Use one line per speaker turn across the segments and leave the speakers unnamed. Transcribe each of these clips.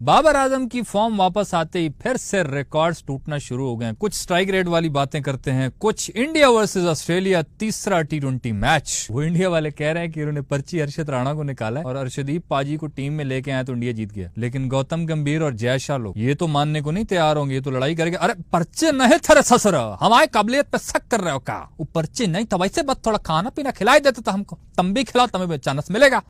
बाबर आजम की फॉर्म वापस आते ही फिर से रिकॉर्ड्स टूटना शुरू हो गए। कुछ स्ट्राइक रेट वाली बातें करते हैं, कुछ इंडिया वर्सेस ऑस्ट्रेलिया तीसरा T20 मैच। वो इंडिया वाले कह रहे हैं कि उन्होंने पर्ची अर्शद राणा को निकाला है और अर्शदीप पाजी को टीम में लेके आए तो इंडिया जीत गया। लेकिन गौतम गंभीर और जय शाह लोग ये तो मानने को नहीं तैयार होंगे, ये तो लड़ाई करेंगे। अरे पर्चे नहीं थे ससुर, हमारे काबिलियत पे शक कर रहे हो का? वो पर्चे नहीं था, वैसे बस थोड़ा खाना पीना खिलाई देते तो हमको, तुम भी खिलाओ, तुम्हें चांस मिलेगा।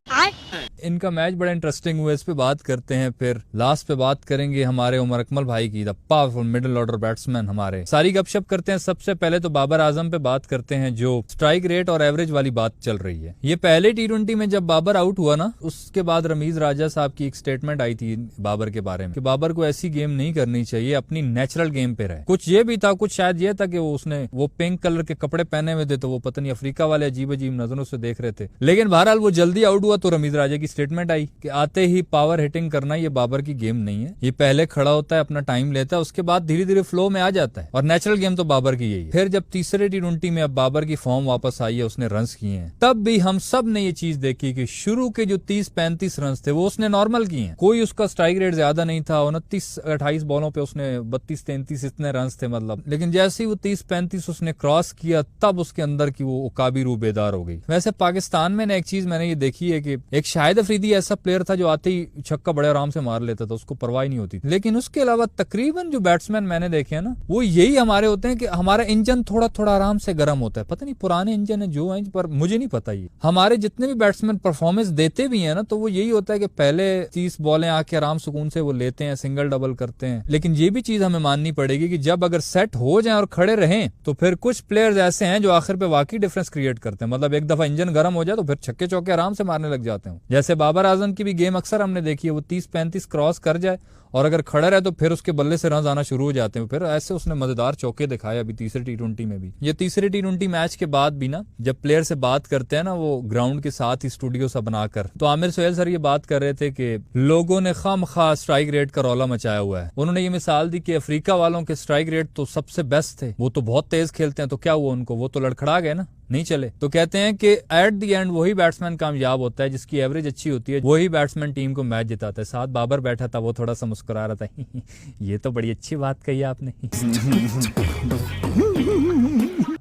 इनका मैच बड़ा इंटरेस्टिंग हुआ, इस पे बात करते हैं। फिर लास्ट पे बात करेंगे हमारे उमर अकमल भाई की, the powerful middle order batsman हमारे। सारी गपशप करते हैं। सबसे पहले तो बाबर आजम पे बात करते हैं, जो स्ट्राइक रेट और एवरेज वाली बात चल रही है। ये पहले T20 में जब बाबर आउट हुआ ना, उसके बाद रमीज राजा साहब की एक स्टेटमेंट आई थी बाबर के बारे में कि बाबर को ऐसी गेम नहीं करनी चाहिए, अपनी नेचुरल गेम पे रहे। कुछ ये भी था, कुछ शायद ये था कि उसने वो पिंक कलर के कपड़े पहने हुए थे तो वो पता नहीं अफ्रीका वाले अजीब अजीब नजरों से देख रहे थे। लेकिन बहरहाल वो जल्दी आउट हुआ तो रमीज राजा की स्टेटमेंट आई कि आते ही पावर हिटिंग करना ये बाबर की गेम नहीं है। ये पहले खड़ा होता है, अपना टाइम लेता है, उसके बाद धीरे धीरे फ्लो में आ जाता है और नेचुरल गेम तो बाबर की यही है। फिर जब तीसरे T20 में अब बाबर की फॉर्म वापस आई है, उसने रन्स किए हैं, तब भी हम सब ने ये चीज देखी कि शुरू के जो 30-35 रन्स थे वो उसने नॉर्मल किए हैं। कोई उसका स्ट्राइक रेट ज्यादा नहीं था, 29-28 बॉलों पे उसने 32-33 इतने रन्स थे मतलब। लेकिन जैसे ही वो 30-35 उसने क्रॉस किया तब उसके अंदर की वो उकाबी रूह बेदार हो गई। वैसे पाकिस्तान में एक चीज मैंने ये देखी है कि एक शाहिद अफरीदी ऐसा प्लेयर था जो आते ही छक्का बड़े आराम से मार लेता था, उसको परवाह नहीं होती। लेकिन उसके अलावा तकरीबन जो बैट्समैन मैंने देखे हैं ना, वो यही हमारे होते हैं कि हमारा इंजन थोड़ा थोड़ा आराम से गर्म होता है। पता नहीं पुराने इंजन है जो है, पर मुझे नहीं पता। ये हमारे जितने भी बैट्समैन परफॉर्मेंस देते भी है ना, तो वो यही होता है कि पहले 30 बॉलें आके आराम सुकून से वो लेते हैं, सिंगल डबल करते हैं। लेकिन ये भी चीज हमें माननी पड़ेगी कि जब अगर सेट हो जाए और खड़े रहें तो फिर कुछ प्लेयर्स ऐसे हैं जो आखिर पे वाकई डिफरेंस क्रिएट करते हैं। मतलब एक दफा इंजन गर्म हो जाए तो फिर छक्के चौके आराम से मारने लग जाते हैं। जैसे बाबर आजम की भी गेम अक्सर हमने देखी है, वो 30-35 क्रॉस कर जाए और अगर खड़ा रहे तो फिर उसके बल्ले से रन आना शुरू हो जाते हैं। फिर ऐसे उसने मजेदार चौके दिखाए अभी तीसरे T20 में भी। ये तीसरे T20 मैच के बाद भी ना, जब प्लेयर से बात करते हैं ना वो ग्राउंड के साथ ही स्टूडियो सा बनाकर, तो आमिर सोहेल सर ये बात कर रहे थे कि लोगों ने खामखा स्ट्राइक रेट का रौला मचाया हुआ है। उन्होंने ये मिसाल दी कि अफ्रीका वालों के स्ट्राइक रेट तो सबसे बेस्ट थे, वो तो बहुत तेज खेलते हैं, तो क्या हुआ उनको, वो तो लड़खड़ा गए ना, नहीं चले। तो कहते हैं कि एट द एंड वही बैट्समैन कामयाब होता है जिसकी एवरेज अच्छी होती है, वही बैट्समैन टीम को मैच जिताता है। साथ बाबर बैठा था, वो थोड़ा सा मुस्कुरा रहा था ये तो बड़ी अच्छी बात कही आपने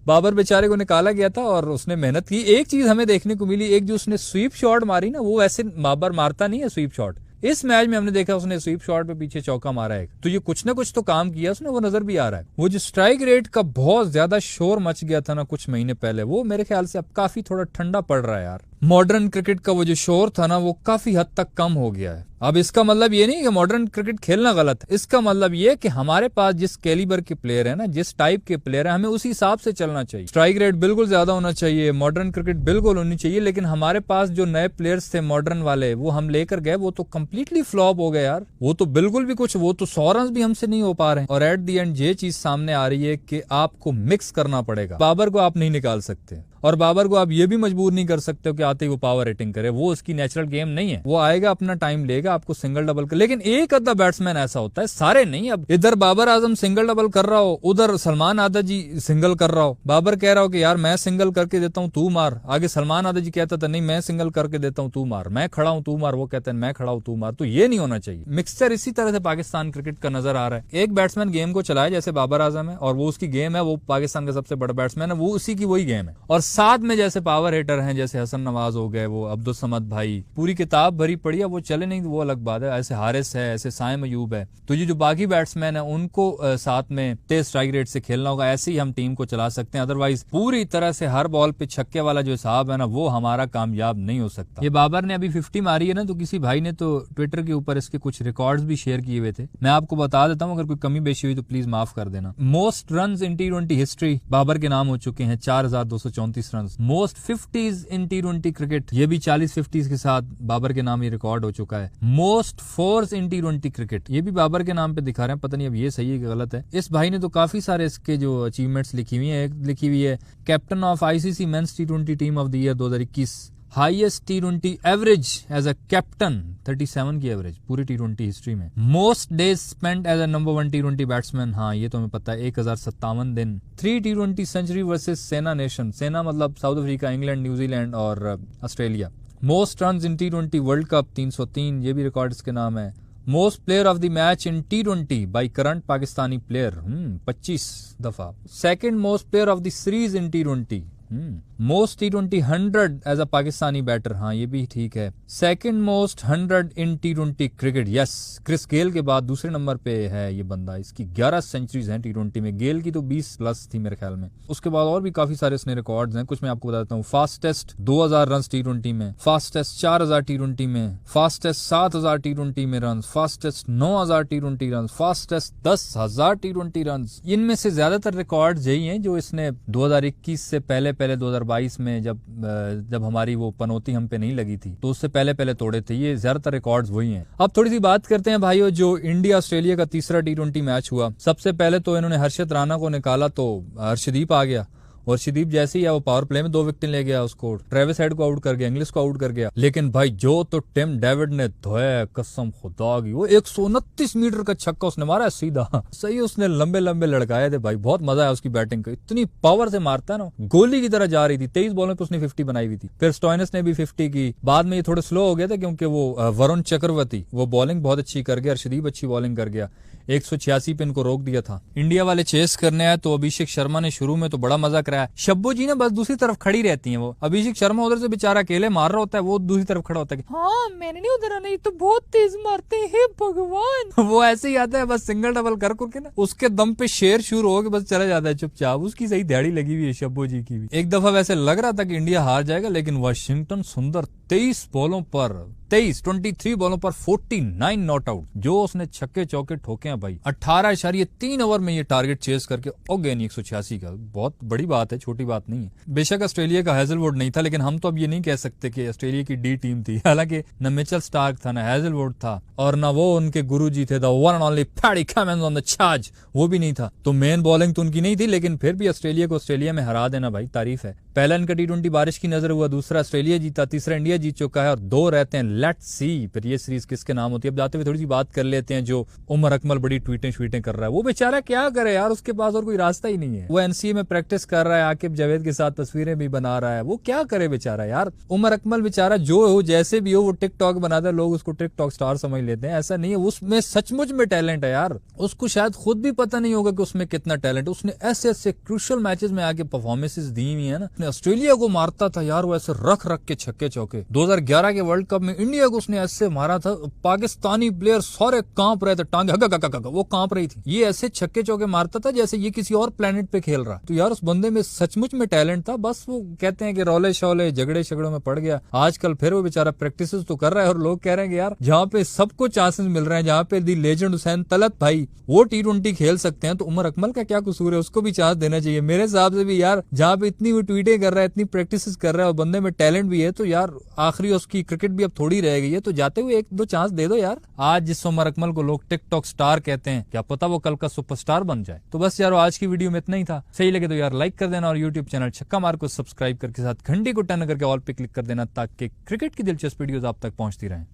बाबर बेचारे को निकाला गया था और उसने मेहनत की। एक चीज हमें देखने को मिली, एक जो उसने स्वीप शॉट मारी ना, वो वैसे बाबर मारता नहीं है स्वीप शॉट। इस मैच में हमने देखा उसने स्वीप शॉट पे पीछे चौका मारा है, तो ये कुछ ना कुछ तो काम किया उसने, वो नजर भी आ रहा है। वो जो स्ट्राइक रेट का बहुत ज्यादा शोर मच गया था ना कुछ महीने पहले, वो मेरे ख्याल से अब काफी थोड़ा ठंडा पड़ रहा है यार। मॉडर्न क्रिकेट का वो जो शोर था ना, वो काफी हद तक कम हो गया है। अब इसका मतलब ये नहीं कि मॉडर्न क्रिकेट खेलना गलत है, इसका मतलब ये कि हमारे पास जिस कैलिबर के प्लेयर है ना, जिस टाइप के प्लेयर है, हमें उसी हिसाब से चलना चाहिए। स्ट्राइक रेट बिल्कुल ज्यादा होना चाहिए, मॉडर्न क्रिकेट बिल्कुल होनी चाहिए। लेकिन हमारे पास जो नए प्लेयर्स थे मॉडर्न वाले, वो हम लेकर गए, वो तो कंप्लीटली फ्लॉप हो गए यार। वो तो बिल्कुल भी कुछ, वो तो 100 रन भी हमसे नहीं हो पा रहे हैं। और एट द एंड ये चीज सामने आ रही है कि आपको मिक्स करना पड़ेगा। बाबर को आप नहीं निकाल सकते और बाबर को आप ये भी मजबूर नहीं कर सकते हो कि आते ही वो पावर हिटिंग करे, वो उसकी नेचुरल गेम नहीं है। वो आएगा, अपना टाइम लेगा, आपको सिंगल डबल कर। लेकिन एक अद्धा बैट्समैन ऐसा होता है, सारे नहीं। अब इधर बाबर आजम सिंगल डबल कर रहा हो, उधर सलमान आदा जी सिंगल कर रहा हो, बाबर कह रहा हो कि यार मैं सिंगल करके देता हूँ तू मार, आगे सलमान आदा जी कहता था नहीं मैं सिंगल करके देता हूँ तू मार, मैं खड़ा हूँ तू मार, वो कहते हैं मैं खड़ा हूँ तू मार। तो ये नहीं होना चाहिए। मिक्सचर इसी तरह से पाकिस्तान क्रिकेट का नजर आ रहा है। एक बैट्समैन गेम को चलाए जैसे बाबर आजम है, और वो उसकी गेम है, वो पाकिस्तान का सबसे बड़ा बैट्समैन है, वो उसी की वही गेम है। और साथ में जैसे पावर हिटर हैं जैसे हसन नवाज हो गए, वो अब्दुल समद भाई, पूरी किताब भरी पड़ी है, वो चले नहीं वो अलग बात है। ऐसे हारिस है, ऐसे साइम अयूब है, तो ये जो बाकी बैट्समैन है उनको साथ में तेज स्ट्राइक रेट से खेलना होगा, ऐसे ही हम टीम को चला सकते हैं। अदरवाइज पूरी तरह से हर बॉल पे छक्के वाला जो हिसाब है ना, वो हमारा कामयाब नहीं हो सकता। ये बाबर ने अभी 50 मारी है ना, तो किसी भाई ने तो ट्विटर के ऊपर इसके कुछ रिकॉर्ड्स भी शेयर किए हुए थे। मैं आपको बता देता हूँ, अगर कोई कमी बेशी हुई तो प्लीज माफ कर देना। Most run in T20 history Babar के नाम हो चुके हैं, 4234 रन। मोस्ट 50s इन T20 क्रिकेट, ये भी 40 50s के साथ बाबर के नाम ये रिकॉर्ड हो चुका है। Most force in T20 cricket, ये भी बाबर के नाम पे दिखा रहे हैं, पता नहीं अब ये सही है कि गलत है। इस भाई ने तो काफी सारे इसके जो अचीवमेंट्स लिखी हुई है। एक लिखी हुई है captain of ICC men's T20 team of the year 2021, highest T20 average as a captain 37 की एवरेज पूरी T20 हिस्ट्री में। Most days spent as a number 1 T20 batsman, हाँ ये तो हमें पता है, 1057 दिन। 3 T20 सेंचुरी वर्सेस सेना नेशन, सेना मतलब साउथ अफ्रीका, इंग्लैंड, न्यूजीलैंड और Australia. Most run in T20 world cup 303, ये भी रिकॉर्ड इसके नाम है। Most player of the match in T20 by current Pakistani player 25 दफा। Second most player of the series in T20। Most T20 100 as a Pakistani batter, हाँ ये भी ठीक है। Second most 100 in T20 cricket, yes. Chris Gayle के बाद दूसरे number पे है ये बंदा, इसकी 11 सेंचुरीज हैं T20 में। गेल की तो 20 प्लस थी मेरे ख्याल में। उसके बाद और भी काफी सारे इसने रिकॉर्ड्स हैं, कुछ मैं आपको बताता हूँ। फास्टेस्ट 2000 रन T20 में, फास्टेस्ट 4000 T20 में, फास्टेस्ट 7000 T20 में run, fastest 9000 T20 run, fastest 10,000 T20 run. इनमें से ज्यादातर रिकॉर्ड यही हैं जो इसने 2021 से पहले 2022 में जब हमारी वो पनौती हम पे नहीं लगी थी तो उससे पहले तोड़े थे। ये ज्यादातर रिकॉर्ड्स वही हैं। अब थोड़ी सी बात करते हैं भाइयों, जो इंडिया ऑस्ट्रेलिया का तीसरा T20 मैच हुआ। सबसे पहले तो इन्होंने हर्षित राणा को निकाला तो हर्षदीप आ गया, और हर्षदीप जैसे ही वो पावर प्ले में 2 विकेट ले गया, उसको ट्रेविस हेड को आउट कर गया, इंग्लिश को आउट कर गया। लेकिन भाई जो तो टिम डेविड ने धोया, कसम खुदा की, वो 129 मीटर का छक्का उसने मारा सीधा, सही उसने लंबे लंबे लड़काए थे भाई। बहुत मजा आया उसकी बैटिंग का, इतनी पावर से मारता है ना, गोली की तरह जा रही थी। 23 बॉलों पे उसने 50 बनाई हुई थी। फिर स्टोइनिस ने भी 50 की। बाद में ये थोड़े स्लो हो गए थे क्योंकि वो वरुण चक्रवर्ती वो बॉलिंग बहुत अच्छी कर गया, हर्षदीप अच्छी बॉलिंग कर गया। 186 पे इनको रोक दिया था। इंडिया वाले चेस करने आए तो अभिषेक शर्मा ने शुरू में तो बड़ा मजा कराया। शब्बो जी ने बस दूसरी तरफ खड़ी रहती हैं। वो अभिषेक शर्मा उधर से बेचारा अकेले मार रहा होता है, वो दूसरी तरफ खड़ा होता है, हाँ मैंने नहीं उधर आना, ये तो बहुत तेज मारते हैं भगवान। वो ऐसे ही आता है बस सिंगल डबल कर करके ना, उसके दम पे शेर शुरू हो के बस चला जाता है चुपचाप। उसकी सही दिहाड़ी लगी हुई है शब्बो जी की भी। एक दफा वैसे लग रहा था कि इंडिया हार जाएगा, लेकिन वाशिंगटन सुंदर 23 बॉलों पर 23 बॉलों पर 49 नॉट आउट, जो उसने छक्के चौके ठोके हैं भाई। 18.3 ओवर में ये टारगेट चेस करके और गए 186 का। बहुत बड़ी बात है, छोटी बात नहीं है। बेशक ऑस्ट्रेलिया का हैजलवुड नहीं था, लेकिन हम तो अब ये नहीं कह सकते कि ऑस्ट्रेलिया की डी टीम थी। हालांकि न मिचेल स्टार्क था, न हैजलवुड था, और न वो उनके गुरुजी थे, the one and only paddy Cummins on the charge, वो भी नहीं था। तो मेन बॉलिंग तो उनकी नहीं थी, लेकिन फिर भी ऑस्ट्रेलिया को ऑस्ट्रेलिया में हरा देना भाई तारीफ है। पहला इनका T20 बारिश की नजर हुआ, दूसरा ऑस्ट्रेलिया जीता, तीसरा इंडिया जीत चुका है, और 2 रहते हैं। लेट्स सी फिर ये सीरीज किसके नाम होती है। अब जाते हुए थोड़ी सी बात कर लेते हैं, जो उमर अकमल बड़ी ट्वीटें कर रहा है। वो बेचारा क्या करे यार, उसके पास और कोई रास्ता ही नहीं है। वो NCA में प्रैक्टिस कर रहा है, आकिब जावेद के साथ तस्वीरें भी बना रहा है। वो क्या करे बेचारा यार। उमर अकमल बेचारा जो हो, जैसे भी हो, वो टिकटॉक बनाता है, लोग उसको टिकटॉक स्टार समझ लेते हैं। ऐसा नहीं है, उसमें सचमुच में टैलेंट है यार। उसको शायद खुद भी पता नहीं होगा कि उसमें कितना टैलेंट है। उसने ऐसे ऐसे क्रूशियल मैचेस में आके परफॉर्मेंसेस दी हुई है ना। ऑस्ट्रेलिया को मारता था यार वो ऐसे रख के छक्के चौके। 2011 के वर्ल्ड कप में इंडिया को उसने ऐसे मारा था, पाकिस्तानी प्लेयर सारे कांप रहे थे, टांगे वो कांप रही थी। ये ऐसे छक्के चौके मारता था जैसे ये किसी और प्लेनेट पे खेल रहा। तो यार उस बंदे में सचमुच में टैलेंट था। बस वो कहते हैं कि रौले शौले झगड़े शगड़ों में पड़ गया। आजकल फिर वो बेचारा प्रैक्टिस तो कर रहा है, और लोग कह रहे हैं कि यार जहाँ पे सबको चांसेस मिल रहे हैं, जहाँ पे दी लेजेंड हुसैन तलत भाई वो T20 खेल सकते हैं, तो उमर अकमल का क्या कसूर है। उसको भी चांस देना चाहिए मेरे हिसाब से भी यार। जहाँ पे इतनी वो ट्वीटें कर रहा है, इतनी प्रैक्टिस कर रहा है, और बंदे में टैलेंट भी है, तो यार आखिरी उसकी क्रिकेट भी अब थोड़ी रह गई है, तो जाते हुए 1-2 चांस दे दो यार। आज जिस उमर अकमल को लोग टिकटॉक स्टार कहते हैं, क्या पता वो कल का सुपरस्टार बन जाए। तो बस यार आज की वीडियो में इतना ही था। सही लगे तो यार लाइक कर देना, और यूट्यूब चैनल छक्का मार को सब्सक्राइब करके साथ घंटी को टर्न करके ऑल पे क्लिक कर देना, ताकि क्रिकेट की दिलचस्प वीडियोस आप तक पहुंचती रहें।